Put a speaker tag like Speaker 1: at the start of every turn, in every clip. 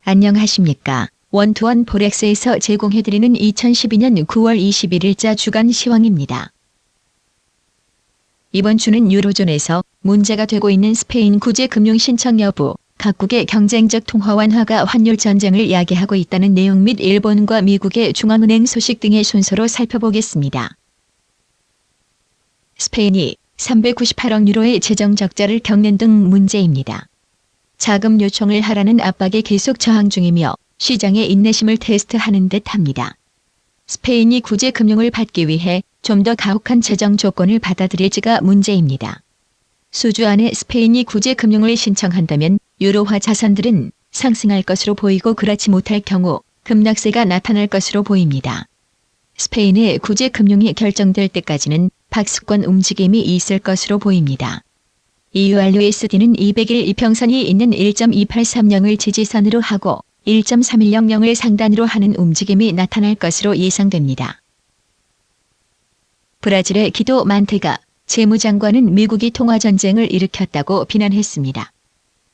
Speaker 1: 안녕하십니까. 원투원 포렉스에서 제공해드리는 2012년 9월 21일자 주간 시황입니다. 이번 주는 유로존에서 문제가 되고 있는 스페인 구제 금융 신청 여부, 각국의 경쟁적 통화 완화가 환율 전쟁을 야기하고 있다는 내용 및 일본과 미국의 중앙은행 소식 등의 순서로 살펴보겠습니다. 스페인이 398억 유로의 재정 적자를 겪는 등 문제입니다. 자금 요청을 하라는 압박에 계속 저항 중이며 시장의 인내심을 테스트하는 듯합니다. 스페인이 구제 금융을 받기 위해 좀 더 가혹한 재정 조건을 받아들일지가 문제입니다. 수주 안에 스페인이 구제 금융을 신청한다면 유로화 자산들은 상승할 것으로 보이고 그렇지 못할 경우 급락세가 나타날 것으로 보입니다. 스페인의 구제 금융이 결정될 때까지는 박스권 움직임이 있을 것으로 보입니다. EURUSD는 200일 이평선이 있는 1.2830을 지지선으로 하고 1.3100을 상단으로 하는 움직임이 나타날 것으로 예상됩니다. 브라질의 기도 만테가 재무장관은 미국이 통화전쟁을 일으켰다고 비난했습니다.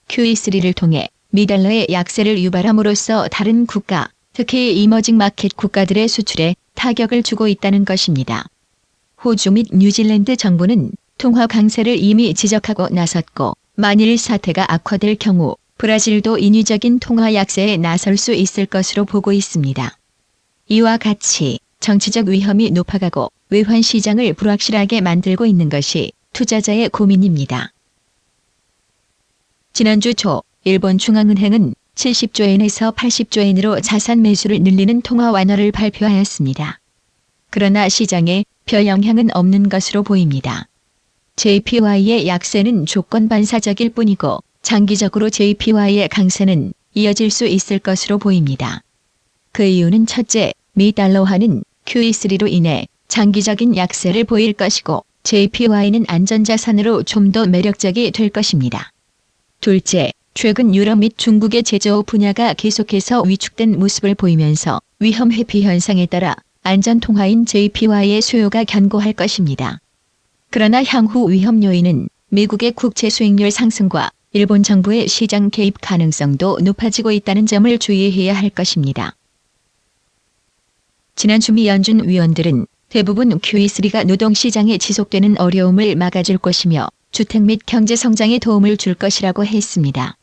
Speaker 1: QE3를 통해 미달러의 약세를 유발함으로써 다른 국가, 특히 이머징 마켓 국가들의 수출에 타격을 주고 있다는 것입니다. 호주 및 뉴질랜드 정부는 통화 강세를 이미 지적하고 나섰고 만일 사태가 악화될 경우 브라질도 인위적인 통화 약세에 나설 수 있을 것으로 보고 있습니다. 이와 같이 정치적 위험이 높아가고 외환 시장을 불확실하게 만들고 있는 것이 투자자의 고민입니다. 지난주 초 일본 중앙은행은 70조엔에서 80조엔으로 자산 매수를 늘리는 통화 완화를 발표하였습니다. 그러나 시장에 별 영향은 없는 것으로 보입니다. JPY의 약세는 조건 반사적일 뿐이고 장기적으로 JPY의 강세는 이어질 수 있을 것으로 보입니다. 그 이유는 첫째, 미 달러화는 QE3로 인해 장기적인 약세를 보일 것이고 JPY는 안전자산으로 좀 더 매력적이 될 것입니다. 둘째, 최근 유럽 및 중국의 제조업 분야가 계속해서 위축된 모습을 보이면서 위험 회피 현상에 따라 안전통화인 JPY의 수요가 견고할 것입니다. 그러나 향후 위험 요인은 미국의 국채 수익률 상승과 일본 정부의 시장 개입 가능성도 높아지고 있다는 점을 주의해야 할 것입니다. 지난주 미 연준 위원들은 대부분 QE3가 노동시장에 지속되는 어려움을 막아줄 것이며 주택 및 경제 성장에 도움을 줄 것이라고 했습니다.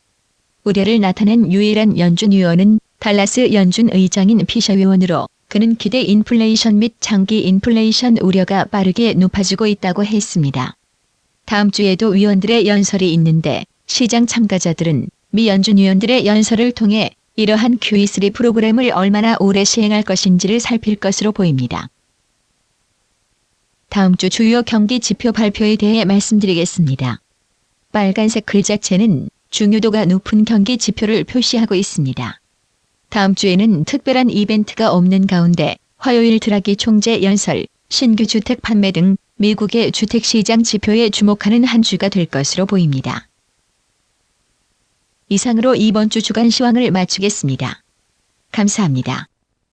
Speaker 1: 우려를 나타낸 유일한 연준 위원은 달라스 연준 의장인 피셔 위원으로 그는 기대 인플레이션 및 장기 인플레이션 우려가 빠르게 높아지고 있다고 했습니다. 다음 주에도 위원들의 연설이 있는데 시장 참가자들은 미 연준 위원들의 연설을 통해 이러한 QE3 프로그램을 얼마나 오래 시행할 것인지를 살필 것으로 보입니다. 다음 주 주요 경기 지표 발표에 대해 말씀드리겠습니다. 빨간색 글자체는 중요도가 높은 경기 지표를 표시하고 있습니다. 다음 주에는 특별한 이벤트가 없는 가운데 화요일 드라기 총재 연설, 신규 주택 판매 등 미국의 주택시장 지표에 주목하는 한 주가 될 것으로 보입니다. 이상으로 이번 주 주간 시황을 마치겠습니다. 감사합니다.